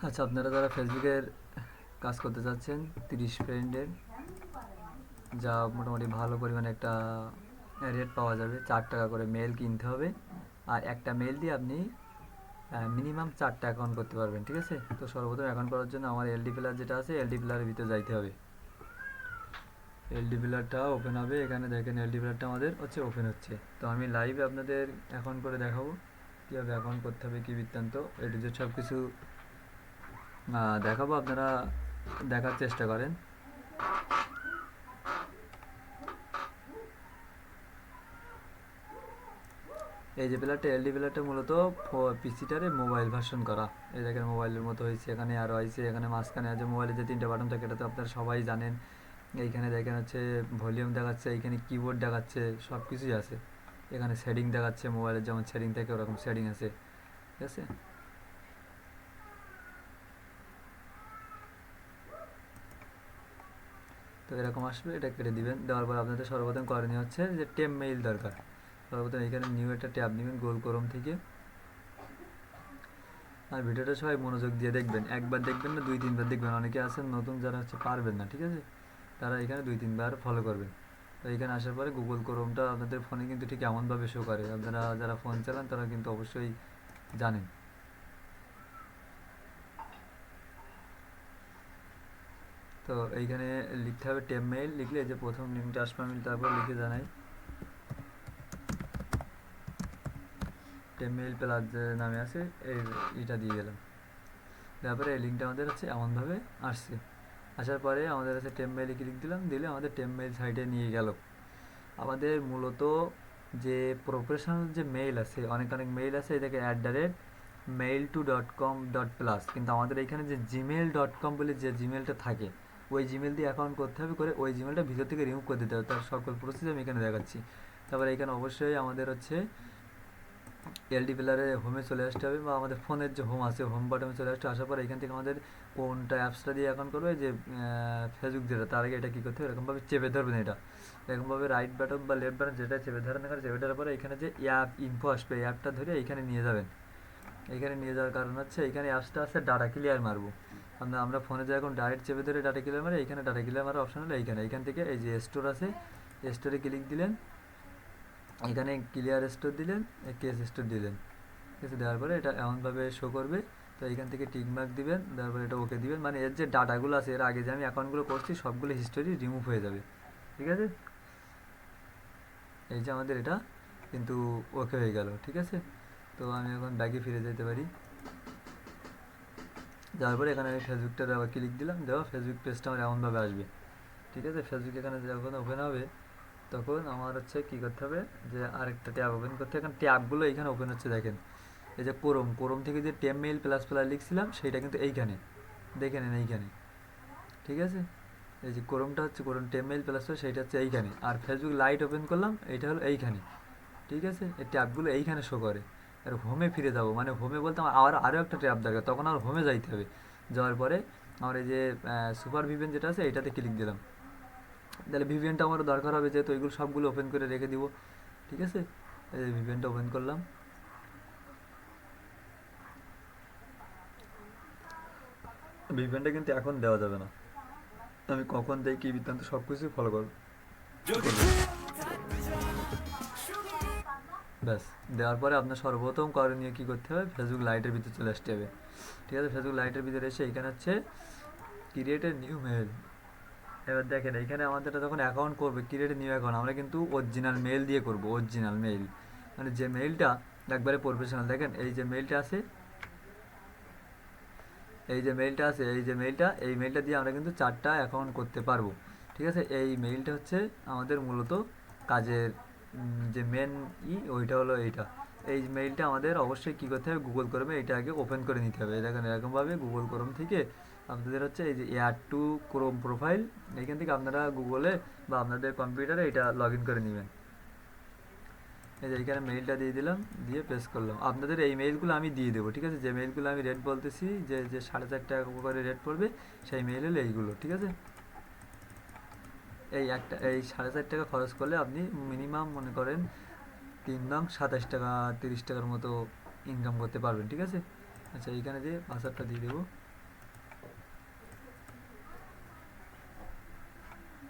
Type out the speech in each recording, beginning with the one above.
আচ্ছা, আপনারা যারা ফেসবুকের কাজ করতে চাচ্ছেন 30 ফ্রেন্ডের, যা মোটামুটি ভালো পরিমাণে একটা রেট পাওয়া যাবে, 4 টাকা করে মেল কিনতে হবে। আর একটা মেল দিয়ে আপনি মিনিমাম 4টা অ্যাকাউন্ট করতে পারবেন, ঠিক আছে? তো সর্বপ্রথম অ্যাকাউন্ট করার জন্য আমার এলডি প্লার যেটা আছে, এলডি প্লারের ভিতরে যাইতে হবে। এলডি প্লারটা ওপেন হবে, এখানে দেখেন এলডি প্লারটা আমাদের হচ্ছে ওপেন হচ্ছে। তো আমি লাইভে আপনাদের অ্যাকাউন্ট করে দেখাবো কীভাবে অ্যাকাউন্ট করতে হবে, কী বৃত্তান্ত এটি যে সব কিছু দেখাবো, আপনারা দেখার চেষ্টা করেন। এই যে প্লেয়ারটা, এলডি প্লেয়ারটা মূলত পিসিটারে মোবাইল ভার্সন করা। এই দেখেন মোবাইলের মতো হয়েছে, এখানে আরও হয়েছে, এখানে মাঝখানে আছে মোবাইলে যে 3টা বাটন থাকে, এটা তো আপনারা সবাই জানেন। এইখানে দেখেন হচ্ছে ভলিউম দেখাচ্ছে, এইখানে কিবোর্ড দেখাচ্ছে, সব কিছুই আছে। এখানে সেটিং দেখাচ্ছে, মোবাইলের যেমন সেটিং থাকে ওরকম সেটিং আছে, ঠিক আছে? তো এরকম আসবে, এটা কেটে দিবেন। দেওয়ার পর আপনাদের সর্বপ্রথম করণীয় হচ্ছে যে টেম মেইল দরকার। সর্বপ্রথম এখানে নিউ একটা ট্যাব নেবেন গোল ক্রোম থেকে। আর ভিডিওটা সবাই মনোযোগ দিয়ে দেখবেন, একবার দেখবেন না 2-3বার দেখবেন। অনেকে আছেন নতুন যারা হচ্ছে পারবেন না, ঠিক আছে? তারা এখানে 2-3বার ফলো করবেন। তো এখানে আসার পরে গুগল ক্রোমটা আপনাদের ফোনে কিন্তু ঠিক এমনভাবে শো করে, আপনারা যারা ফোন চালান তারা কিন্তু অবশ্যই জানেন। তো এইখানে লিখতে হবে টেম মেইল, লিখলে যে প্রথম লিঙ্কটা আসবে আমি তারপর লিখে জানাই টেম মেইল প্লাস যে নামে আছে এই এটা দিয়ে গেলাম। তারপরে এই লিঙ্কটা আমাদের হচ্ছে এমনভাবে আসছে। আসার পরে আমাদের কাছে টেম মেইলে ক্লিক দিলাম, দিলে আমাদের টেম মেইল সাইটে নিয়ে গেল। আমাদের মূলত যে প্রফেশনাল যে মেইল আছে, অনেক অনেক মেইল আছে, এটাকে @mail2.com.plus, কিন্তু আমাদের এখানে যে gmail.com বলে যে জিমেলটা থাকে, ওই জিমেল দিয়ে অ্যাকাউন্ট করতে হবে, করে ওই জিমেলটা ভিতর থেকে রিমুভ করে দিতে হবে। তার সকল প্রসেস আমি এখানে দেখাচ্ছি। তারপরে এখানে অবশ্যই আমাদের হচ্ছে এলডি প্লেয়ারে হোমে চলে আসতে হবে, বা আমাদের ফোনের যে হোম আছে হোম বাটনে চলে আসতে। আসার পর এখান থেকে আমাদের কোনটা অ্যাপসটা দিয়ে অ্যাকাউন্ট করবে, যে ফেসবুক যেটা, তার আগে এটা কী করতে হবে, এরকমভাবে চেপে ধরবেন। এটা এরকমভাবে রাইট বাটন বা লেফট বাটন যেটা চেপে ধরেন, এখানে চেপে ধরার পরে এখানে যে অ্যাপ ইনফো আসবে, এই অ্যাপটা ধরে এইখানে নিয়ে যাবেন। এইখানে নিয়ে যাওয়ার কারণ হচ্ছে এইখানে অ্যাপসটা আছে ডাটা ক্লিয়ার মারবো। আমরা ফোনে যে এখন ডাইরেক্ট চেপে ধরে ডাটা ক্লিয়ার মারে, এইখানে ডাটা ক্লিয়ার মারার অপশন হলো এইখান থেকে এই যে স্টোর আছে, স্টোরে ক্লিক দিলেন, এখানে ক্লিয়ার স্টোর দিলেন, কেস স্টোর দিলেন, ঠিক আছে? দেওয়ার পরে এটা এমনভাবে শো করবে। তো এইখান থেকে টিক মার্ক দিবেন, দেওয়ার পরে এটা ওকে দিবেন, মানে এর যে ডাটাগুলো আছে, এর আগে যে আমি অ্যাকাউন্টগুলো করছি সবগুলো হিস্টোরি রিমুভ হয়ে যাবে, ঠিক আছে? এই যে আমাদের এটা কিন্তু ওকে হয়ে গেল, ঠিক আছে? তো আমি এখন ব্যাগে ফিরে যেতে পারি। যাওয়ার পরে এখানে আমি ফেসবুকটাতে আবার ক্লিক দিলাম, দেওয়া ফেসবুক পেজটা আমার এমনভাবে আসবে, ঠিক আছে? ফেসবুক এখানে যখন ওপেন হবে তখন আমার হচ্ছে কী করতে হবে, যে আরেকটা ট্যাব ওপেন করতে হবে। এখানে ট্যাবগুলো এইখানে ওপেন হচ্ছে, দেখেন এই যে ক্রোম থেকে যে টেম মেইল প্লাস প্লাস লিখছিলাম সেইটা কিন্তু এইখানে, দেখে নেন এইখানে, ঠিক আছে? এই যে ক্রোমটা হচ্ছে ক্রোম টেম মেইল প্লাস প্লাস, সেইটা হচ্ছে এইখানে। আর ফেসবুক লাইট ওপেন করলাম, এইটা হলো এইখানে, ঠিক আছে? এই ট্যাবগুলো এইখানে শো করে। আর হোমে ফিরে যাব, মানে হোমে বলতে আমার আরও একটা ট্যাব দরকার, তখন আর হোমে যাইতে হবে। যাওয়ার পরে আমার এই যে সুপার ভিভিএন যেটা আছে এইটাতে ক্লিক দিলাম। তাহলে ভিভিএনটা আমারও দরকার হবে, যেহেতু এগুলো সবগুলো ওপেন করে রেখে দিব, ঠিক আছে? এই যে ভিভিএনটা ওপেন করলাম। ভিপিএনটা কিন্তু এখন দেওয়া যাবে না, আমি কখন দেই কী বৃত্তান্ত সব কিছুই ফলো করবো। ব্যাস, দেওয়ার পরে আপনার সর্বপ্রথম করণীয় কী করতে হবে, ফেসবুক লাইটের ভিতরে চলে আসতে হবে, ঠিক আছে? ফেসবুক লাইটের ভিতরে এসে এখানে হচ্ছে ক্রিয়েট এ নিউ মেল। এবার দেখেন এইখানে আমাদের যখন অ্যাকাউন্ট করবে, ক্রিয়েট নিউ অ্যাকাউন্ট, আমরা কিন্তু অরিজিনাল মেল দিয়ে করব, অরিজিনাল মেল, মানে যে মেলটা একবারে প্রফেশনাল। দেখেন এই যে মেলটা আছে, এই মেলটা দিয়ে আমরা কিন্তু 4টা অ্যাকাউন্ট করতে পারবো, ঠিক আছে? এই মেইলটা হচ্ছে আমাদের মূলত কাজের যে মেন ওইটা হলো এইটা। এই মেইলটা আমাদের অবশ্যই কী করতে হবে, গুগল ক্রোমে এটা আগে ওপেন করে নিতে হবে। দেখেন এরকমভাবে গুগল ক্রোম থেকে আপনাদের হচ্ছে এই যে এয়ার টু ক্রোম প্রোফাইল, এইখান থেকে আপনারা গুগলে বা আপনাদের কম্পিউটারে এটা লগ ইন করে নেবেন। এই যে এইখানে মেইলটা দিয়ে দিলাম, দিয়ে প্রেস করলাম। আপনাদের এই মেইলগুলো আমি দিয়ে দেবো, ঠিক আছে? যে মেইলগুলো আমি রেট বলতেছি, যে 4.5 টাকা করে রেট পড়বে, সেই মেইল হলো এইগুলো, ঠিক আছে? এই 4.5 টাকা খরচ করলে আপনি মিনিমাম মনে করেন 3 নং 27 টাকা 30 টাকার মতো ইনকাম করতে পারবেন, ঠিক আছে? আচ্ছা, এইখানে দিয়ে পাসওয়ার্ডটা দিয়ে দেবো।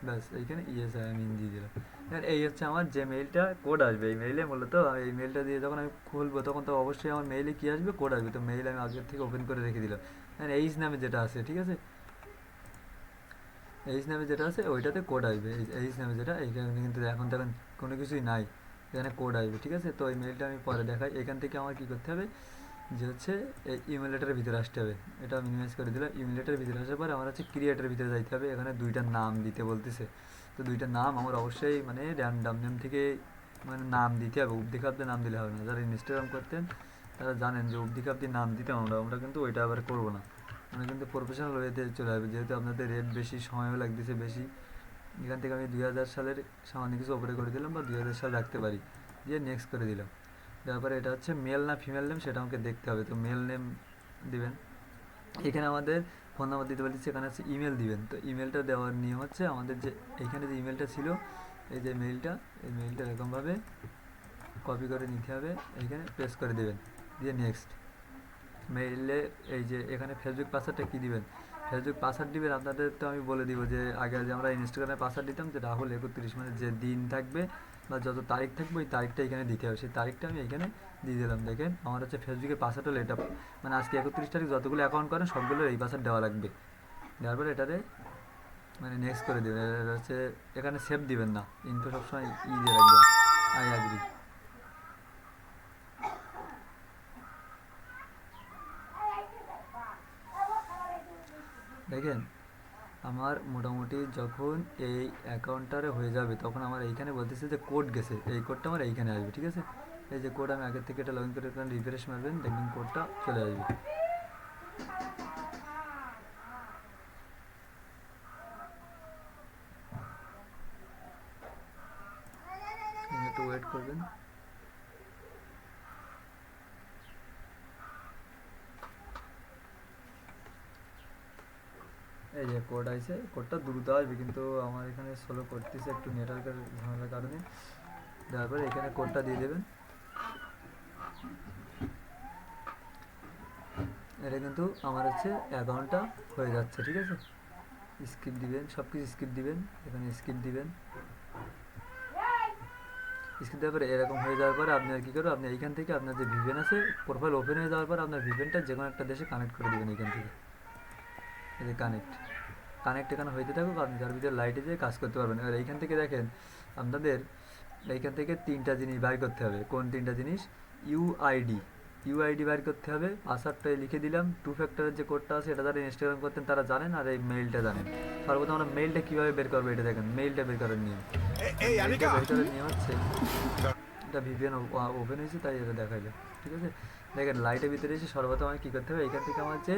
ব্যাস এইখানে ইয়েস আই এম ইন দিয়ে দিলাম। এবার এই হচ্ছে আমার যে মেইলটা কোড আসবে, এই মেইলে মূলত এই মেইলটা দিয়ে যখন আমি খুলবো তখন তো অবশ্যই আমার মেইলে কী আসবে, কোড আসবে। তো মেইল আমি আগের থেকে ওপেন করে রেখে দিলাম। হ্যাঁ, এইচ নামে যেটা আছে, ঠিক আছে, এইচ নামে যেটা আছে ওইটাতে কোড আসবে। এইচ নামে যেটা, এইখানে কিন্তু এখন তখন কোনো কিছুই নাই, এখানে কোড আসবে, ঠিক আছে। তো এই মেইলটা আমি পরে দেখাই। এখান থেকে আমার কী করতে হবে যে হচ্ছে এই ইমেল লেটারের ভিতরে আসতে হবে। এটা মিনিমাইজ করে দিলাম। ইমেল লেটারের ভিতরে আসার পরে আমার হচ্ছে ক্রিয়েটের ভিতরে যাইতে হবে। এখানে দুইটা নাম দিতে বলতেছে, তো দুইটা নাম আমার অবশ্যই মানে র্যান্ডাম নেম থেকে মানে নাম দিতে হবে। উবদি খাবদের নাম দিলে হবে না। যারা ইনস্টাগ্রাম করতেন তারা জানেন যে উবদি খাবদির নাম দিতে আমরা কিন্তু ওইটা আবার করবো না। আমরা কিন্তু প্রফেশনাল ওয়েতে চলে আসবে, যেহেতু আপনাদের রেট বেশি, সময়ও লাগতেছে বেশি। এখান থেকে আমি 2000 সালের সামান্য কিছু ওপরে করে দিলাম, বা 2000 সাল রাখতে পারি, দিয়ে নেক্সট করে দিলাম। তারপরে এটা হচ্ছে মেল না ফিমেল নেম সেটা আমাকে দেখতে হবে। তো মেল নেম দিবেন। এখানে আমাদের ফোন নাম্বার দিতে বলেছি, এখানে হচ্ছে ইমেল দিবেন। তো ইমেলটা দেওয়ার নিয়ম হচ্ছে আমাদের যে এইখানে যে ইমেলটা ছিল, এই যে মেইলটা, এই মেইলটা এরকমভাবে কপি করে নিতে হবে, এইখানে পেস্ট করে দেবেন, দিয়ে নেক্সট। মেইলে এই যে এখানে ফেসবুক পাসওয়ার্ডটা কী দিবেন, ফেসবুক পাসওয়ার্ড দিবেন। আপনাদের তো আমি বলে দিব যে আগে যে আমরা ইনস্টাগ্রামে পাসওয়ার্ড দিতাম যে রাহুল 31, মানে যে দিন থাকবে বা যত তারিখ থাকবে ওই তারিখটা এখানে দিতে হবে। সেই তারিখটা আমি এখানে দিয়ে দিলাম। দেখেন আমার হচ্ছে ফেসবুকের পাসওয়ার্ড হলো এটা, মানে আজকে 31 তারিখ যতগুলো অ্যাকাউন্ট করেন সবগুলো এই পাসওয়ার্ড দেওয়া লাগবে। দেওয়ার পরে এটাতে মানে নেক্সট করে দেবেন। এটা হচ্ছে এখানে সেভ দিবেন না, ইনফো সবসময় দিয়ে রাখবেন, আই অ্যাগ্রি। দেখেন আমার মোটামুটি যখন এই অ্যাকাউন্টটারে হয়ে যাবে তখন আমার এইখানে বলতেছে যে কোড গেছে, এই কোডটা আমার এইখানে আসবে, ঠিক আছে। এই যে কোড আমি আগের থেকে এটা লগ ইন করে রিফ্রেশ মারবেন, দেখবেন কোডটা চলে আসবে। একটু ওয়েট করবেন। এই যে কোড আছে, কোডটা দ্রুত আসবে, কিন্তু আমার এখানে স্লো করতেছে একটু নেটওয়ার্কের ঝামেলার কারণে। তারপরে এখানে কোডটা দিয়ে দেবেন। এটা কিন্তু আমার হচ্ছে অ্যাকাউন্টটা হয়ে যাচ্ছে, ঠিক আছে। স্কিপ দিবেন, সব কিছু স্কিপ দিবেন, এখানে স্কিপ দিবেন। স্কিপ দেওয়ার পরে এরকম হয়ে যাওয়ার পরে আপনি আর কী করবেন, আপনি এইখান থেকে আপনার যে ভিভেন আছে প্রোফাইল ওপেন হয়ে যাওয়ার পর আপনার ভিভেনটা যে কোনো একটা দেশে কানেক্ট করে দেবেন এইখান থেকে। এই যে কানেক্ট এখানে হইতে থাকুক, আপনি তার ভিতরে লাইটে যেয়ে কাজ করতে পারবেন। এবার এইখান থেকে দেখেন আপনাদের এইখান থেকে তিনটা জিনিস বাইর করতে হবে। কোন তিনটা জিনিস? ইউআইডি বাইর করতে হবে। পাসওয়ার্ডটা লিখে দিলাম। 2 ফ্যাক্টরের যে কোডটা আছে এটা যারা ইনস্টাগ্রাম করতেন তারা জানেন, আর এই মেইলটা জানেন। সর্বপ্রথম আমরা মেইলটা কীভাবে বের করবো এটা দেখেন। মেইলটা বের করার নিয়ম, মেইলটা বের করার নিয়ম হচ্ছে, এটা ভিপিএন ওপেন হয়েছে তাই এটা দেখাইলো, ঠিক আছে। দেখেন লাইটের ভিতরে এসে সর্বপ্রথম আমাকে কী করতে হবে, এখান থেকে আমার যে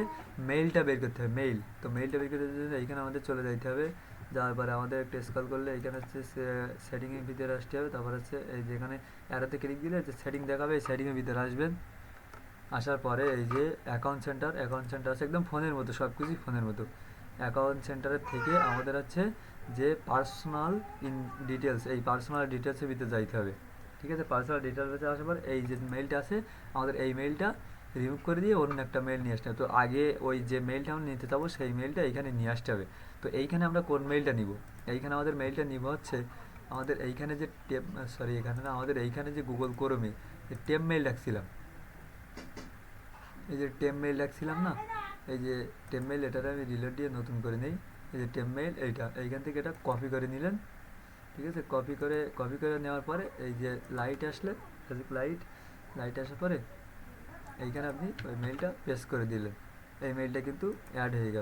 মেইলটা বের করতে হবে, মেইল। তো মেইলটা বের করতে জন্য এইখানে আমাদের চলে যাইতে হবে। যাওয়ার পরে আমাদের একটু স্ক্রল করলে এইখানে হচ্ছে সেটিংয়ের ভিতরে আসতে হবে। তারপর হচ্ছে এই যেখানে অ্যারোতে ক্লিক দিলে যে সেটিং দেখাবে, এই সেটিংয়ের ভিতরে আসবেন। আসার পরে এই যে অ্যাকাউন্ট সেন্টার আছে একদম ফোনের মতো, সব কিছুই ফোনের মতো। অ্যাকাউন্ট সেন্টারের থেকে আমাদের হচ্ছে যে পার্সোনাল ডিটেলস, এই পার্সোনাল ডিটেলসের ভিতরে যাইতে হবে, ঠিক আছে। পার্সোনাল ডিটেলসে আসার পর এই যে মেইলটা আছে আমাদের, এই মেইলটা রিমুভ করে দিয়ে অন্য একটা মেইল নিয়ে আসতে হবে। তো আগে ওই যে মেইলটা আমরা নিতে যাবো সেই মেইলটা এইখানে নিয়ে আসতে হবে। তো এইখানে আমরা কোন মেইলটা নিব, এইখানে আমাদের মেইলটা নিব হচ্ছে আমাদের এইখানে যে এখানে না, আমাদের এইখানে যে গুগল ক্রোমে টেম মেইল রাখছিলাম, এই যে টেম মেইল রাখছিলাম না, এই যে টেম মেইল, এটাতে আমি রিলোড দিয়ে নতুন করে নিই। এই যে টেম মেইল এইখান থেকে এটা কপি করে নিলেন, ঠিক আছে। কপি করে নেওয়ার পরে এই যে লাইট আসলে ফেসবুক লাইট আসার পরে এইখানে আপনি ওই মেইলটা পেস্ট করে দিলেন। এই মেইলটা কিন্তু অ্যাড হয়ে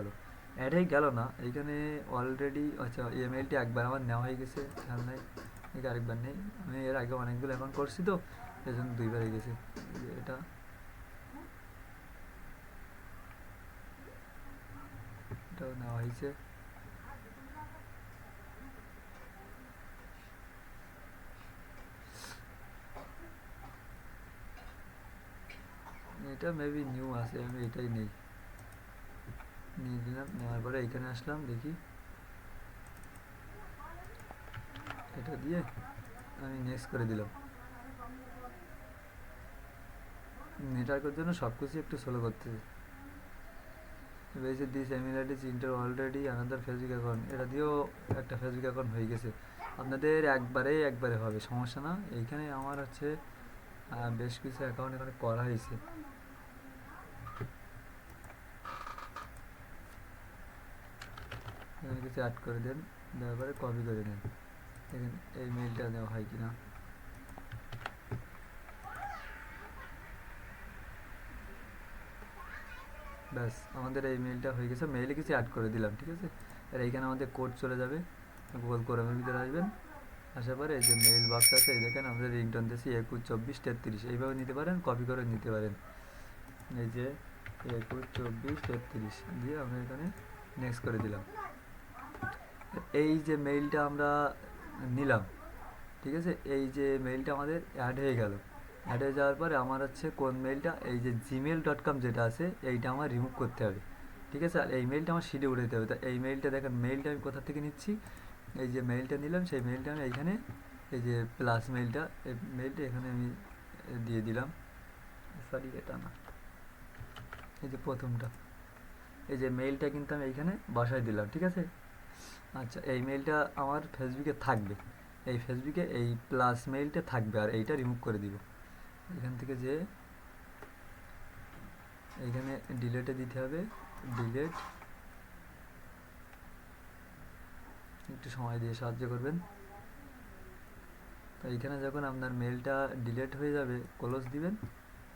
গেল না এইখানে অলরেডি। আচ্ছা, এই মেইলটি একবার আমার নেওয়া হয়ে গেছে, খেয়াল নাই, আরেকবার নেই। আমি এর আগে অনেকগুলো অ্যাকাউন্ট করছি তো এই জন্য 2বার হয়ে গেছে। এটাও নেওয়া হয়েছে। এটা মেবি নিউ আছে, আমি এটাই নিয়ে দিলাম। নেওয়ার পরে এখানে আসলাম, দেখি এটা দিয়ে আমি নেক্সট করে দিলাম। নেটওয়ার্কের জন্য সব কিছু একটু স্লো করতেছে। বেশি দিস এমিলাইটিস enter already another Facebook account, এটা দিয়েও একটা ফেসবুক অ্যাকাউন্ট হয়ে গেছে আপনাদের। একবারে হবে, সমস্যা না। এইখানে আমার হচ্ছে বেশ কিছু অ্যাকাউন্ট এখানে করা হয়েছে। এখানে কিছু অ্যাড করে দেন, দেওয়ার পরে কপি করে নেন। দেখেন এই মেইলটা দেওয়া হয় কিনা। ব্যাস আমাদের এই মেইলটা হয়ে গেছে, মেইলে কিছু অ্যাড করে দিলাম, ঠিক আছে। আর এইখানে আমাদের কোড চলে যাবে, গুগল ক্রোমের ভিতরে আসবেন, আসার পরে এই যে মেইল বক্স আছে, এই দেখেন আমাদের রিংটোন দিয়েছি 212433, এইভাবে নিতে পারেন, কপি করে নিতে পারেন। এই যে 212433 দিয়ে আমরা এখানে নেক্সট করে দিলাম। এই যে মেইলটা আমরা নিলাম, ঠিক আছে, এই যে মেইলটা আমাদের অ্যাড হয়ে গেল। অ্যাড হয়ে যাওয়ার পরে আমার হচ্ছে কোন মেইলটা, এই যে gmail.com যেটা আছে এইটা আমার রিমুভ করতে হবে, ঠিক আছে। আর এই মেইলটা আমার শিটে উঠে দিতে হবে। তা এই মেইলটা দেখেন, মেইলটা আমি কোথা থেকে নিচ্ছি, এই যে মেইলটা নিলাম সেই মেইলটা আমি এইখানে, এই যে প্লাস মেইলটা, এই মেইলটা এখানে আমি দিয়ে দিলাম। সরি এটা না, এই যে প্রথমটা, এই যে মেইলটা কিন্তু আমি এইখানে বসাই দিলাম, ঠিক আছে। আচ্ছা, এই মেইলটা আমার ফেসবুকে থাকবে, এই ফেসবুকে এই প্লাস মেইলটা থাকবে, আর এইটা রিমুভ করে দিব। এখান থেকে যে এইখানে ডিলেটে দিতে হবে, ডিলেট, একটু সময় দিয়ে সাহায্য করবেন। তো এইখানে যখন আপনার মেইলটা ডিলেট হয়ে যাবে, ক্লোজ দিবেন,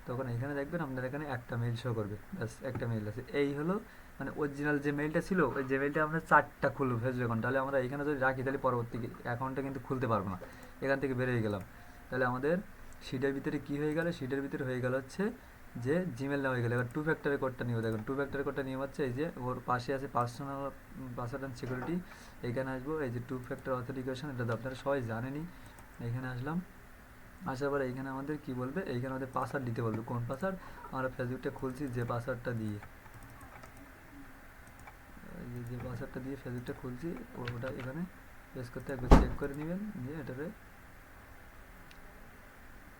তখন এখানে দেখবেন আপনার এখানে একটা মেইল শো করবে, ব্যাস একটা মেইল আছে। এই হলো মানে অরিজিনাল যে মেইলটা ছিল, ওই যে মেইলটা আমরা 4টা খুলবো ফেসবুক অ্যাকাউন্ট, তাহলে আমরা এখানে যদি রাখি তাহলে পরবর্তী অ্যাকাউন্টটা কিন্তু খুলতে পারবো না। এখান থেকে বেরিয়ে গেলাম, তাহলে আমাদের শিটের ভিতরে কি হয়ে গেল, শিটের ভিতরে হয়ে গেল হচ্ছে যে জিমেল না হয়ে গেলে। এবার 2 ফ্যাক্টরের কোডটা নিয়ে দেখুন, 2 ফ্যাক্টরের কোডটা নিয়ে হচ্ছে এই যে ওর পাশে আছে পার্সোনাল পাসওয়ার্ড অ্যান্ড সিকিউরিটি, এইখানে আসবো, এই যে 2 ফ্যাক্টর অথেন্টিকেশন, এটা তো আপনারা সবাই জানেনই। এইখানে আসলাম, আসার পরে এইখানে আমাদের কি বলবে, এইখানে আমাদের পাসওয়ার্ড দিতে বলবে। কোন পাসওয়ার্ড, আমরা ফেসবুকটা খুলছি যে পাসওয়ার্ডটা দিয়ে, যে পাসওয়ার্ডটা দিয়ে ফেসবুকটা খুলছি ওটা এখানে পেস্ট করতে একবার চেক করে নেবেন, নিয়ে এটারে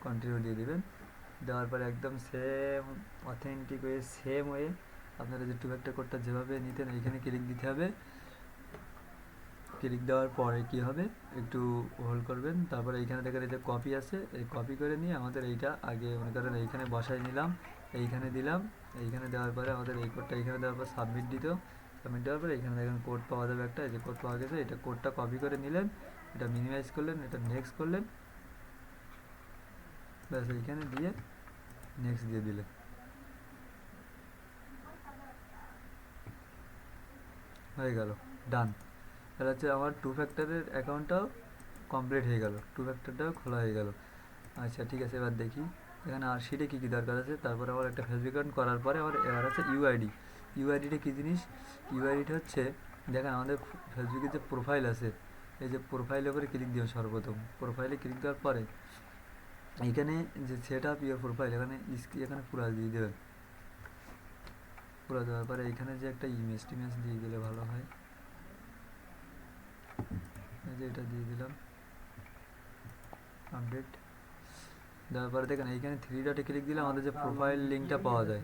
কন্টিনিউ দিয়ে দেবেন। দেওয়ার পরে একদম same authentic way, same way আপনারা যে 2 ফ্যাক্টর কোডটা যেভাবে নিতেন এইখানে ক্লিক দিতে হবে। ক্লিক দেওয়ার পরে কি হবে, একটু হোল্ড করবেন, তারপরে এইখানে দেখেন এই যে কপি আছে, এই কপি করে নিয়ে আমাদের এইটা আগে মনে করেন এইখানে বসাই নিলাম, এইখানে দিলাম। এইখানে দেওয়ার পরে আমাদের এই কোডটা এইখানে দেওয়ার পর সাবমিট দিত, সাবমিট দেওয়ার পরে এখানে দেখেন কোড পাওয়া যাবে একটা, এই যে কোড পাওয়া গেছে, এটা কোডটা কপি করে নিলেন, এটা মিনিমাইজ করলেন, এটা নেক্সট করলেন, ব্যাস এইখানে দিয়ে নেক্সট দিয়ে দিলেন, হয়ে গেল, ডান। তাহলে হচ্ছে আমার 2 ফ্যাক্টরের অ্যাকাউন্টটাও কমপ্লিট হয়ে গেল, 2 ফ্যাক্টরটাও খোলা হয়ে গেল। আচ্ছা ঠিক আছে, এবার দেখি এখানে আর শিটে কী কী দরকার আছে। তারপরে আমার একটা ফেসবুক অ্যাকাউন্ট করার পরে আমার এবার আছে ইউআইডি। ইউআইডিটা কী জিনিস, ইউআইডিটা হচ্ছে দেখেন আমাদের ফেসবুকের যে প্রোফাইল আছে, এই যে প্রোফাইলের উপরে ক্লিক দিও, সর্বপ্রথম প্রোফাইলে ক্লিক দেওয়ার পরে এইখানে যে সেট আপ ইউর প্রোফাইল, এখানে এখানে পুরো দিয়ে দেবেন। পুরো দেওয়ার পরে এখানে যে একটা ইমেজ টিমেজ দিয়ে দিলে ভালো হয়, এই যে এটা দিয়ে দিলাম, আপডেট দেওয়ার পরে দেখেন এইখানে 3 ডটে ক্লিক দিলে আমাদের যে প্রোফাইল লিঙ্কটা পাওয়া যায়,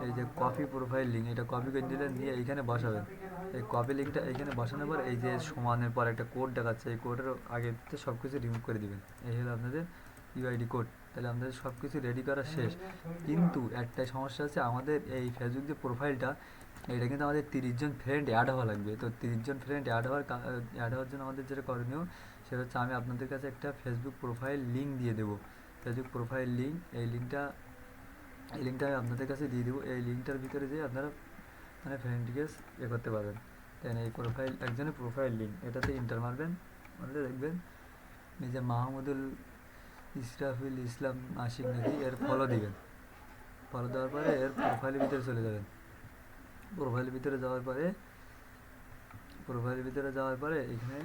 এই যে কপি প্রোফাইল লিঙ্ক, এটা কপি করে দিলেন, নিয়ে এইখানে বসাবেন। এই কপি লিঙ্কটা এইখানে বসানোর পর এই যে সমানের পর একটা কোড দেখাচ্ছে, এই কোডের আগে সব কিছু রিমুভ করে দিবেন। এই হলো আপনাদের ইউআইডি কোড। তাহলে আমাদের সব কিছু রেডি করা শেষ, কিন্তু একটাই সমস্যা আছে, আমাদের এই ফেসবুক যে প্রোফাইলটা, এটা কিন্তু আমাদের 30 জন ফ্রেন্ড অ্যাড হওয়া লাগবে। তো 30 জন ফ্রেন্ড অ্যাড হওয়ার জন্য আমাদের যেটা করণীয় সেটা হচ্ছে আমি আপনাদের কাছে একটা ফেসবুক প্রোফাইল লিঙ্ক দিয়ে দেবো, ফেসবুক প্রোফাইল লিঙ্ক। এই লিঙ্কটা আমি আপনাদের কাছে দিয়ে দেবো। এই লিঙ্কটার ভিতরে যে আপনারা মানে ফ্রেন্ড রিকোয়েস্ট করতে পারবেন। দেন এই প্রোফাইল, একজনের প্রোফাইল লিঙ্ক, এটাতে ইন্টার মারবেন, মারলে দেখবেন নিজে মাহমুদুল ইসরাফিল ইসলাম আশিক নাকি, এর ফলো দিবেন। ফলো দেওয়ার পরে এর প্রোফাইলের ভিতরে চলে যাবেন। প্রোফাইলের ভিতরে যাওয়ার পরে এখানে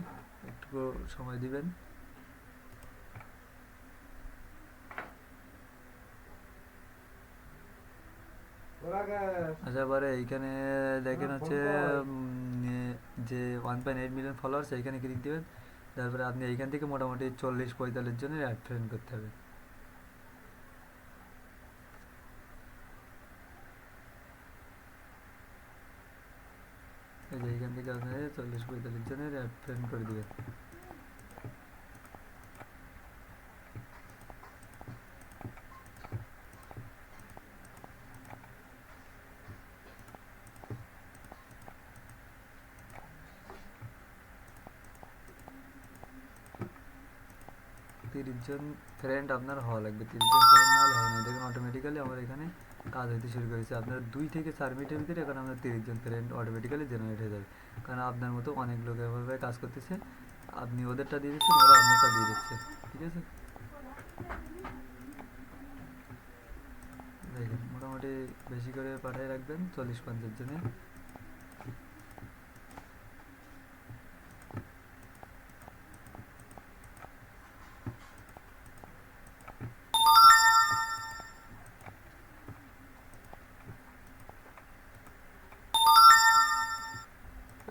একটু সময় দিবেন। আসার পরে এইখানে দেখেন হচ্ছে যে 1.8 মিলিয়ন ফলোয়ার্স, এইখানে ক্লিক দেবেন। তারপরে আপনি এইখান থেকে মোটামুটি 40-45 জনের অ্যাড ফ্রেন্ড করতে হবে। এই যে এইখান থেকে আপনার 40-45 জনের অ্যাড ফ্রেন্ড করে দিবেন। তিরিশ জন ফ্রেন্ড আপনার হওয়া লাগবে, 30 জন ফ্রেন্ড না হলে হবে না। দেখুন অটোমেটিক্যালি আমার এখানে কাজ হইতে শুরু করেছে। আপনার 2 থেকে 4 মিনিটের ভিতরে এখন আপনার 30 জন ফ্রেন্ড অটোমেটিক্যালি জেনারেট হয়ে যাবে, কারণ আপনার মতো অনেক লোক এভাবে কাজ করতেছে। আপনি ওদেরটা দিয়ে দিচ্ছেন, ওরা আপনারটা দিয়ে দিচ্ছে, ঠিক আছে। দেখেন মোটামুটি বেশি করে পাঠিয়ে রাখবেন, 40-50 জনে।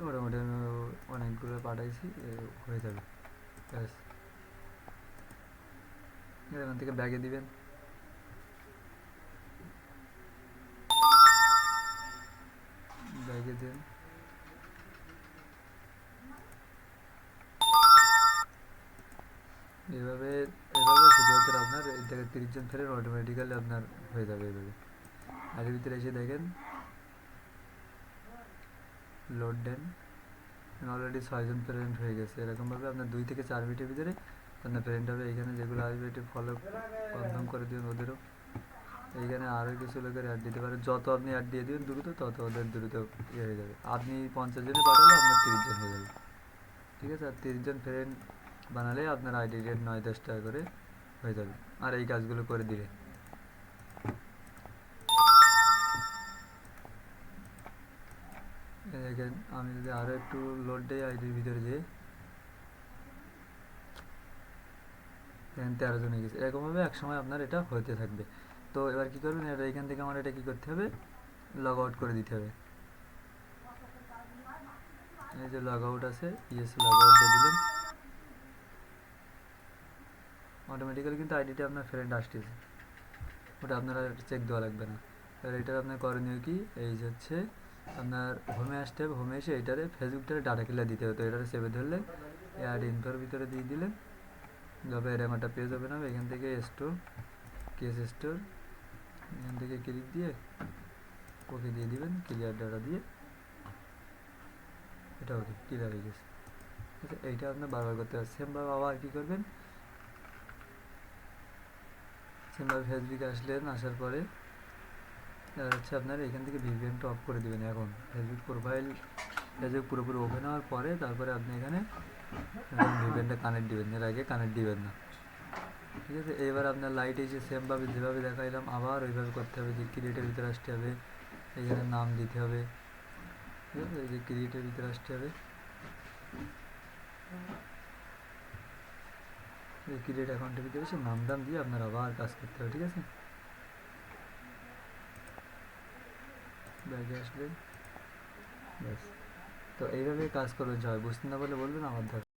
মোটামুটি আমি অনেকগুলো পাঠাইছি, হয়ে যাবে। ব্যাস এখান থেকে ব্যাগে দিবেন। ব্যাগে দেন, এভাবে এভাবে শুধুমাত্র আপনার এই থেকে 30 জন ফেরেন অটোমেটিক্যালি আপনার হয়ে যাবে এইভাবে। আর এর ভিতরে এসে দেখেন লোড দেন, অলরেডি 6 জন পেরেন্ট হয়ে গেছে। এরকমভাবে আপনার 2 থেকে 4 মিনিটের ভিতরে আপনার পেরেন্ট হবে। এখানে যেগুলো আসবে এটি ফলো কনফার্ম করে দিবেন ওদেরও। এইখানে আরও কিছু লোকের অ্যাড দিতে পারে, যত আপনি অ্যাড দিয়ে দিবেন দ্রুত তত ওদের দ্রুত ইয়ে হয়ে যাবে। আপনি 50 জনে পাঠালে আপনার 30 জন হয়ে যাবে, ঠিক আছে। আর 30 জন ফ্রেন্ড বানালে আপনার আইডি রেট 9-10 টাকা করে হয়ে যাবে, আর এই কাজগুলো করে দিলে। দেখেন আমি যদি আরও একটু লোড দিই আইডির ভিতরে যেয়ে, দেখেন 13 জন হয়ে গেছে। এরকমভাবে একসময় আপনার এটা হতে থাকবে। তো এবার কী করবেন, এটা এখান থেকে আমার এটা কী করতে হবে, লগ আউট করে দিতে হবে। এই যে লগ আউট আছে, ইয়েস লগ আউট দিয়ে দিলেন, অটোমেটিক্যালি কিন্তু আইডিটা আপনার ফ্রেন্ড আসতেছে, ওটা আপনারা চেক দেওয়া লাগবে না। এবার এটার আপনার করণীয় কি, এই যে হচ্ছে আপনার হোমে আসতে হবে। হোমে এসে এইটারে ফেসবুকটারে ডাটা কিলার দিতে হতো, এটারে সেভে ধরলেন, অ্যাড ইনফোর ভিতরে দিয়ে দিলেন, তবে এরকম একটা পেজ ওপেন হবে। এখান থেকে স্টোর, কেস স্টোর, এখান থেকে ক্লিক দিয়ে ওকে দিয়ে দিবেন, ক্লিয়ার ডাটা দিয়ে, এটা ওকে ক্লিয়ার হয়ে গেছে। ঠিক আছে, এইটা আপনার বারবার করতে হবে। সেমভাবে আবার কী করবেন, সেমভাবে ফেসবুকে আসলেন, আসার পরে হচ্ছে আপনার এখান থেকে ভিপিএনটা অফ করে দেবেন। এখন ফেসবুক প্রোফাইল ফেসবুক পুরোপুরি ওপেন হওয়ার পরে তারপরে আপনি এখানে ভিপিএনটা কানেক্ট দিবেন, এর আগে কানেক্ট দিবেন না, ঠিক আছে। এবার আপনার লাইট এসে সেমভাবে যেভাবে দেখাইলাম আবার ওইভাবে করতে হবে, যে ক্রিয়েটের ভিতরে আসতে হবে, এখানে নাম দিতে হবে, ঠিক আছে। এই যে ক্রিয়েটের ভিতরে আসতে হবে, এই ক্রিয়েট অ্যাকাউন্টের ভিতরে এসে নাম দাম দিয়ে আপনার আবার কাজ করতে হবে, ঠিক আছে। ব্যাগে আসবেন, ব্যাস। তো এইভাবে কাজ করবেন সবাই, বুঝতে না পারলে বলবেন আমার